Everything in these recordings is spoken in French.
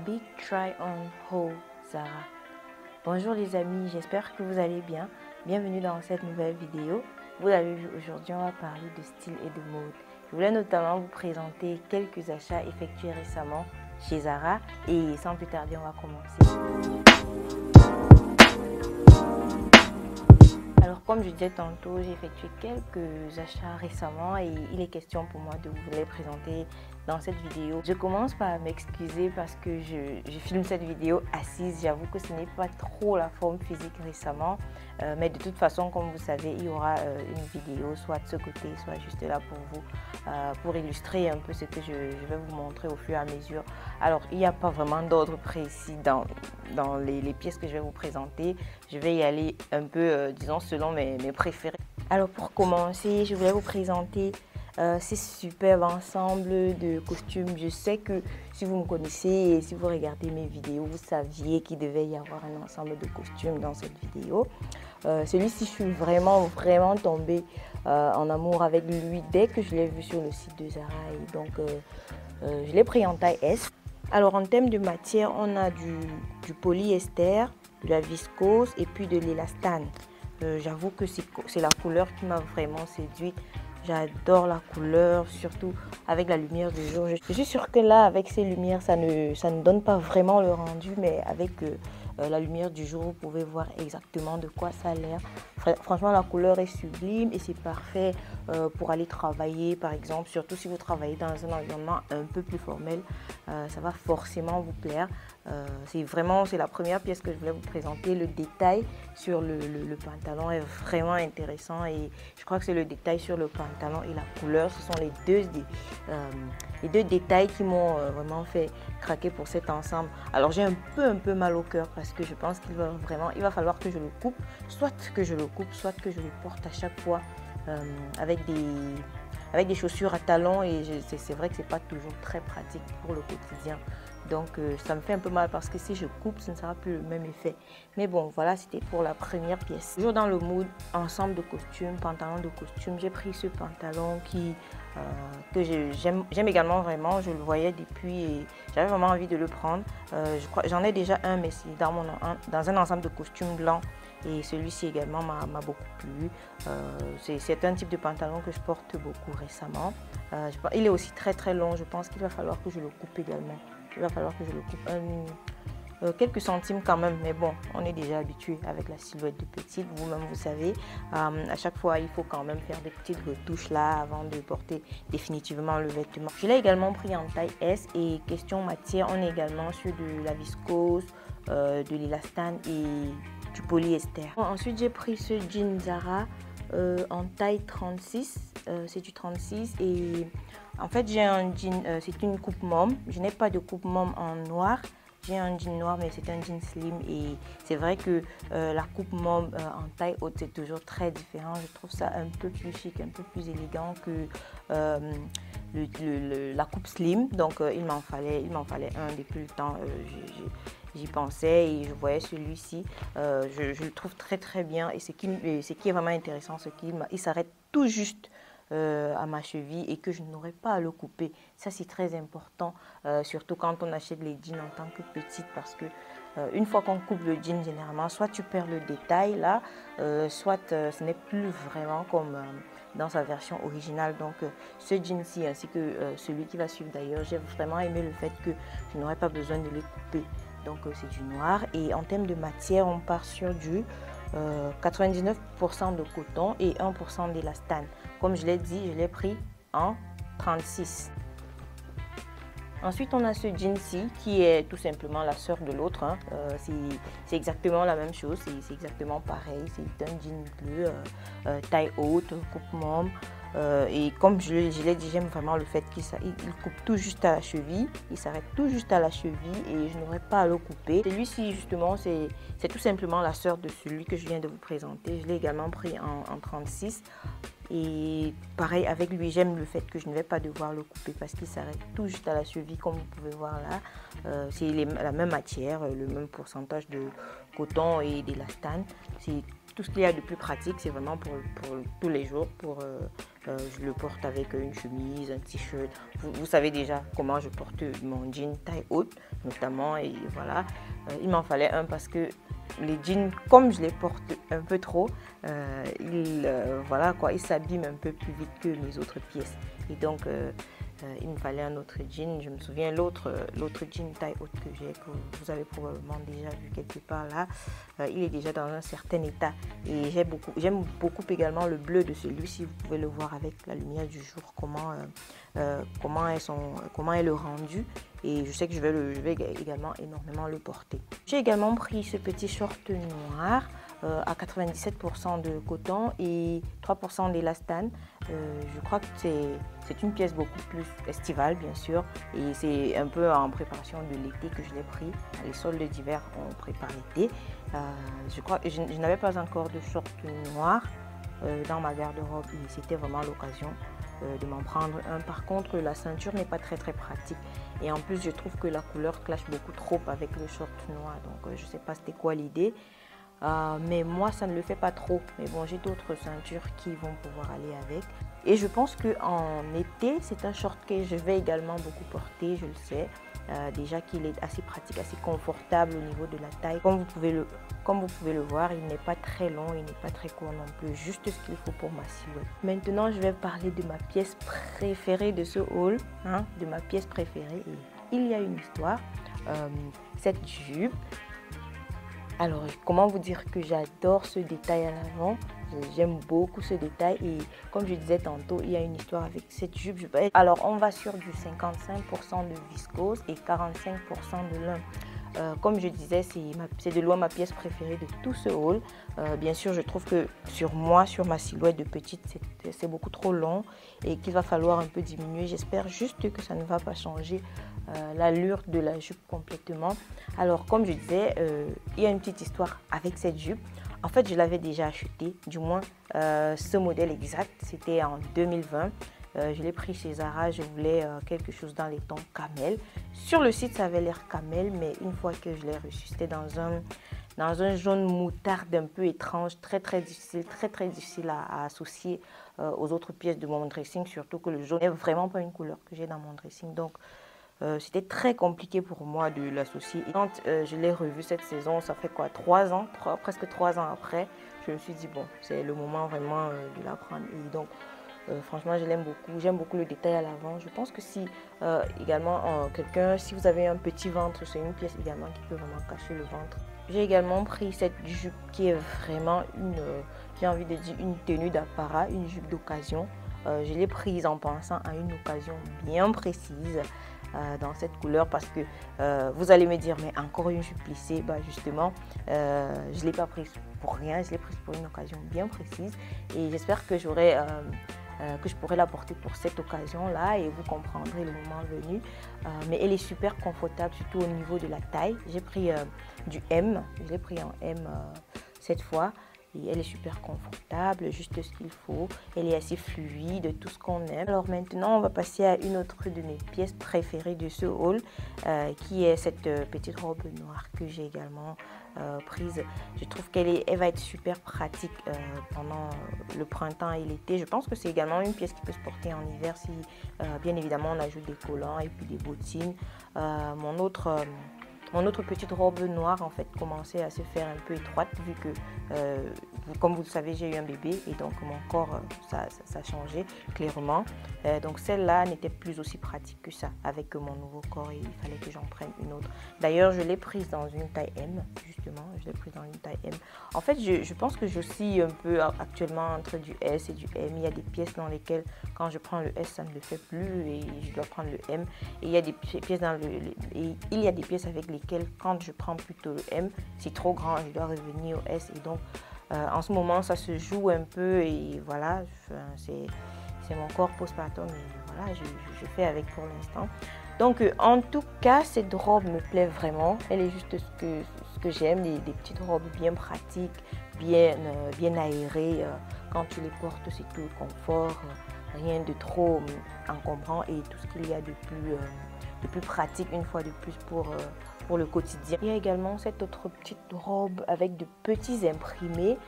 Big Try On Haul Zara. Bonjour les amis, j'espère que vous allez bien. Bienvenue dans cette nouvelle vidéo. Vous l'avez vu, aujourd'hui on va parler de style et de mode. Je voulais notamment vous présenter quelques achats effectués récemment chez Zara et sans plus tarder on va commencer. Alors comme je disais tantôt, j'ai effectué quelques achats récemment et il est question pour moi de vous les présenter dans cette vidéo. Je commence par m'excuser parce que je filme cette vidéo assise. J'avoue que ce n'est pas trop la forme physique récemment. Mais de toute façon, comme vous savez, il y aura une vidéo soit de ce côté, soit juste là pour vous, pour illustrer un peu ce que je vais vous montrer au fur et à mesure. Alors, il n'y a pas vraiment d'ordre précis dans les pièces que je vais vous présenter. Je vais y aller un peu, disons, selon mes préférés. Alors, pour commencer, je voulais vous présenter ces superbes ensembles de costumes. Je sais que si vous me connaissez et si vous regardez mes vidéos, vous saviez qu'il devait y avoir un ensemble de costumes dans cette vidéo. Celui-ci, je suis vraiment tombée en amour avec lui dès que je l'ai vu sur le site de Zara. Et donc, je l'ai pris en taille S. Alors, en termes de matière, on a du polyester, de la viscose et puis de l'élastane. J'avoue que c'est la couleur qui m'a vraiment séduite. J'adore la couleur, surtout avec la lumière du jour. Je suis sûre que là, avec ces lumières, ça ne donne pas vraiment le rendu, mais avec la lumière du jour, vous pouvez voir exactement de quoi ça a l'air. Franchement, la couleur est sublime et c'est parfait pour aller travailler, par exemple. Surtout si vous travaillez dans un environnement un peu plus formel, ça va forcément vous plaire. C'est la première pièce que je voulais vous présenter. Le détail sur le pantalon est vraiment intéressant et je crois que c'est le détail sur le pantalon et la couleur. Ce sont les deux détails qui m'ont vraiment fait craquer pour cet ensemble. Alors j'ai un peu mal au cœur parce que je pense qu'il va falloir que je le coupe, soit que je le coupe, soit que je le porte à chaque fois avec des chaussures à talons et c'est vrai que c'est pas toujours très pratique pour le quotidien. Donc ça me fait un peu mal parce que si je coupe, ce ne sera plus le même effet. Mais bon, voilà, c'était pour la première pièce. Toujours dans le mood ensemble de costumes, pantalon de costume, j'ai pris ce pantalon que j'aime également vraiment. Je le voyais depuis et j'avais vraiment envie de le prendre. J'en ai déjà un, mais c'est dans un ensemble de costumes blancs. Et celui-ci également m'a beaucoup plu. C'est un type de pantalon que je porte beaucoup récemment. Il est aussi très long. Je pense qu'il va falloir que je le coupe également. Il va falloir que je le coupe quelques centimes quand même. Mais bon, on est déjà habitué avec la silhouette de petite. Vous-même, vous savez, à chaque fois, il faut quand même faire des petites retouches là avant de porter définitivement le vêtement. Je l'ai également pris en taille S. Et question matière, on est également sur de la viscose, de l'élastane et du polyester. Ensuite, j'ai pris ce jean Zara en taille 36. C'est du 36 et en fait, j'ai un jean, c'est une coupe mom. Je n'ai pas de coupe mom en noir. J'ai un jean noir, mais c'est un jean slim et c'est vrai que la coupe mom en taille haute, c'est toujours très différent. Je trouve ça un peu plus chic, un peu plus élégant que la coupe slim. Donc, il m'en fallait un depuis le temps. J'y pensais et je voyais celui-ci. Je le trouve très bien et ce qui est vraiment intéressant, c'est qu'il s'arrête tout juste à ma cheville et que je n'aurai pas à le couper. Ça, c'est très important, surtout quand on achète les jeans en tant que petite parce que une fois qu'on coupe le jean, généralement, soit tu perds le détail là, soit ce n'est plus vraiment comme dans sa version originale. Donc, ce jean-ci ainsi que celui qui va suivre d'ailleurs, j'ai vraiment aimé le fait que je n'aurais pas besoin de les couper. Donc, c'est du noir et en termes de matière, on part sur du 99% de coton et 1% d'élastane. Comme je l'ai dit, je l'ai pris en 36. Ensuite, on a ce jean-ci qui est tout simplement la sœur de l'autre. Hein. C'est exactement la même chose, c'est exactement pareil. C'est un jean bleu, taille haute, coupe mom. Et comme je l'ai dit, j'aime vraiment le fait qu'il coupe tout juste à la cheville. Il s'arrête tout juste à la cheville et je n'aurai pas à le couper. Celui-ci, justement, c'est tout simplement la sœur de celui que je viens de vous présenter. Je l'ai également pris en 36. Et pareil, avec lui, j'aime le fait que je ne vais pas devoir le couper parce qu'il s'arrête tout juste à la cheville, comme vous pouvez voir là. C'est la même matière, le même pourcentage de coton et d'élastane. C'est tout ce qu'il y a de plus pratique, c'est vraiment pour tous les jours, pour Je le porte avec une chemise, un t-shirt. Vous savez déjà comment je porte mon jean taille haute, notamment. Et voilà, il m'en fallait un parce que les jeans, comme je les porte un peu trop, voilà quoi, ils s'abîment un peu plus vite que mes autres pièces. Et donc, il me fallait un autre jean. Je me souviens, l'autre jean taille haute que j'ai, que vous avez probablement déjà vu quelque part là, il est déjà dans un certain état. Et j'aime beaucoup également le bleu de celui-ci. Vous pouvez le voir avec la lumière du jour, comment est le rendu. Et je sais que je vais également énormément le porter. J'ai également pris ce petit short noir à 97% de coton et 3% d'élastane. Je crois que c'est une pièce beaucoup plus estivale, bien sûr. Et c'est un peu en préparation de l'été que je l'ai pris. Les soldes d'hiver, on prépare l'été. Je crois que je n'avais pas encore de short noir dans ma garde-robe et c'était vraiment l'occasion de m'en prendre un. Par contre, la ceinture n'est pas très pratique et en plus je trouve que la couleur clash beaucoup trop avec le short noir, donc je sais pas c'était quoi l'idée, mais moi ça ne le fait pas trop. Mais bon, j'ai d'autres ceintures qui vont pouvoir aller avec et je pense qu'en été c'est un short que je vais également beaucoup porter, je le sais. Déjà qu'il est assez pratique, assez confortable au niveau de la taille. Comme vous pouvez le voir, il n'est pas très long, il n'est pas très court non plus, juste ce qu'il faut pour ma silhouette. Maintenant, je vais parler de ma pièce préférée de ce haul, de ma pièce préférée. Et il y a une histoire, cette jupe. Alors, comment vous dire que j'adore ce détail à l'avant. J'aime beaucoup ce détail et comme je disais tantôt, il y a une histoire avec cette jupe. Alors, on va sur du 55% de viscose et 45% de lin. Comme je disais, c'est de loin ma pièce préférée de tout ce haul. Bien sûr, je trouve que sur moi, sur ma silhouette de petite, c'est beaucoup trop long et qu'il va falloir un peu diminuer. J'espère juste que ça ne va pas changer l'allure de la jupe complètement. Alors, comme je disais, il y a une petite histoire avec cette jupe. En fait, je l'avais déjà acheté, du moins ce modèle exact, c'était en 2020. Je l'ai pris chez Zara, je voulais quelque chose dans les tons camel. Sur le site, ça avait l'air camel, mais une fois que je l'ai reçu, c'était dans un jaune moutarde un peu étrange, très difficile, très difficile à associer aux autres pièces de mon dressing, surtout que le jaune n'est vraiment pas une couleur que j'ai dans mon dressing. Donc, c'était très compliqué pour moi de l'associer. Et quand je l'ai revu cette saison, ça fait quoi, presque 3 ans après, je me suis dit, bon, c'est le moment vraiment de la prendre. Et donc, franchement, je l'aime beaucoup. J'aime beaucoup le détail à l'avant. Je pense que si également si vous avez un petit ventre, c'est une pièce également qui peut vraiment cacher le ventre. J'ai également pris cette jupe qui est vraiment j'ai envie de dire une tenue d'apparat, une jupe d'occasion. Je l'ai prise en pensant à une occasion bien précise dans cette couleur parce que vous allez me dire, mais encore une jupe plissée. Bah justement, je ne l'ai pas prise pour rien, je l'ai prise pour une occasion bien précise et j'espère que je pourrai la porter pour cette occasion-là et vous comprendrez le moment venu. Mais elle est super confortable, surtout au niveau de la taille. J'ai pris du M, je l'ai pris en M cette fois. Et elle est super confortable, juste ce qu'il faut. Elle est assez fluide, tout ce qu'on aime. Alors maintenant, on va passer à une autre de mes pièces préférées de ce haul, qui est cette petite robe noire que j'ai également prise. Je trouve qu'elle va être super pratique pendant le printemps et l'été. Je pense que c'est également une pièce qui peut se porter en hiver si, bien évidemment, on ajoute des collants et puis des bottines. Mon autre petite robe noire en fait commençait à se faire un peu étroite vu que, comme vous le savez, j'ai eu un bébé et donc mon corps, ça a changé clairement. Donc celle-là n'était plus aussi pratique que ça avec mon nouveau corps et il fallait que j'en prenne une autre. D'ailleurs, je l'ai prise dans une taille M, justement, je l'ai prise dans une taille M. En fait, je pense que j'oscille un peu actuellement entre du S et du M. Il y a des pièces dans lesquelles, quand je prends le S, ça ne le fait plus et je dois prendre le M. Et il y a des pièces avec lesquelles, quand je prends plutôt le M, c'est trop grand, je dois revenir au S. Et donc, en ce moment, ça se joue un peu et voilà, c'est mon corps postpartum et voilà, je fais avec pour l'instant. Donc, en tout cas, cette robe me plaît vraiment. Elle est juste ce que j'aime, des petites robes bien pratiques, bien aérées. Quand tu les portes, c'est tout le confort, rien de trop encombrant et tout ce qu'il y a de plus pratique une fois de plus pour pour le quotidien. Il y a également cette autre petite robe avec de petits imprimés.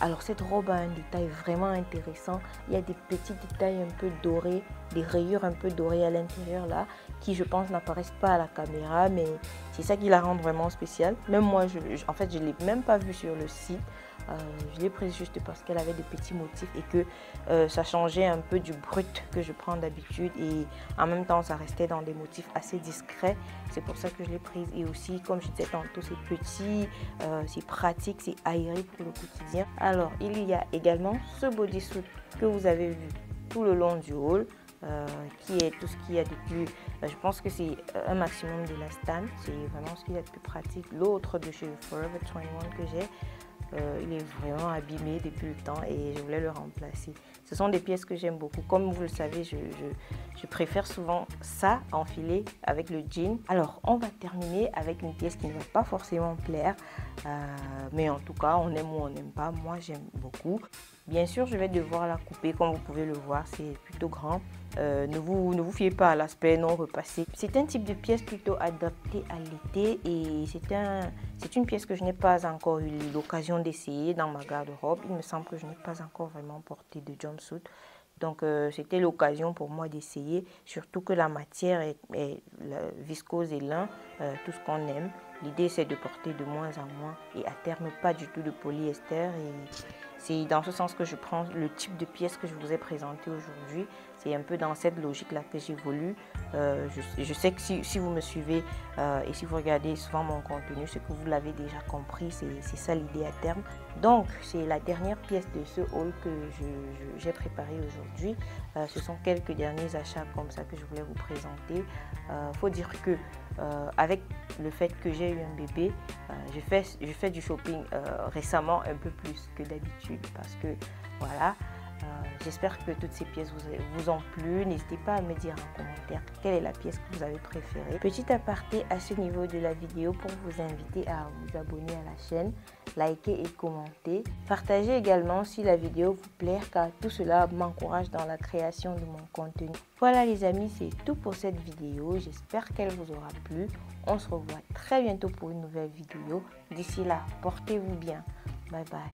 Alors cette robe a un détail vraiment intéressant. Il y a des petits détails un peu dorés, des rayures un peu dorées à l'intérieur là, qui je pense n'apparaissent pas à la caméra, mais c'est ça qui la rend vraiment spéciale. Même moi, en fait, je ne l'ai même pas vue sur le site. Je l'ai prise juste parce qu'elle avait des petits motifs et que ça changeait un peu du brut que je prends d'habitude, et en même temps ça restait dans des motifs assez discrets. C'est pour ça que je l'ai prise. Et aussi, comme je disais tantôt, c'est petit, c'est pratique, c'est aéré pour le quotidien. Alors il y a également ce bodysuit que vous avez vu tout le long du haul, qui est tout ce qu'il y a de plus, je pense que c'est un maximum de la Stan, c'est vraiment ce qu'il y a de plus pratique. L'autre de chez Forever 21 que j'ai, il est vraiment abîmé depuis le temps et je voulais le remplacer. Ce sont des pièces que j'aime beaucoup. Comme vous le savez, je préfère souvent ça enfiler avec le jean. Alors, on va terminer avec une pièce qui ne va pas forcément plaire, mais en tout cas, on aime ou on n'aime pas. Moi, j'aime beaucoup. Bien sûr, je vais devoir la couper, comme vous pouvez le voir, c'est plutôt grand. Ne vous fiez pas à l'aspect non repassé. C'est un type de pièce plutôt adapté à l'été et c'est une pièce que je n'ai pas encore eu l'occasion d'essayer dans ma garde-robe. Il me semble que je n'ai pas encore vraiment porté de jumpsuit. Donc c'était l'occasion pour moi d'essayer, surtout que la matière est viscose et lin, tout ce qu'on aime. L'idée c'est de porter de moins en moins et à terme pas du tout de polyester, et c'est dans ce sens que je prends le type de pièce que je vous ai présenté aujourd'hui. C'est un peu dans cette logique-là que j'évolue. Je sais que si vous me suivez et si vous regardez souvent mon contenu, c'est que vous l'avez déjà compris, c'est ça l'idée à terme. Donc, c'est la dernière pièce de ce haul que j'ai préparé aujourd'hui. Ce sont quelques derniers achats comme ça que je voulais vous présenter. Faut dire que avec le fait que j'ai eu un bébé, je fais du shopping récemment un peu plus que d'habitude parce que voilà. J'espère que toutes ces pièces vous ont plu. N'hésitez pas à me dire en commentaire quelle est la pièce que vous avez préférée. Petit aparté à ce niveau de la vidéo pour vous inviter à vous abonner à la chaîne, liker et commenter. Partagez également si la vidéo vous plaît, car tout cela m'encourage dans la création de mon contenu. Voilà les amis, c'est tout pour cette vidéo. J'espère qu'elle vous aura plu. On se revoit très bientôt pour une nouvelle vidéo. D'ici là, portez-vous bien. Bye bye.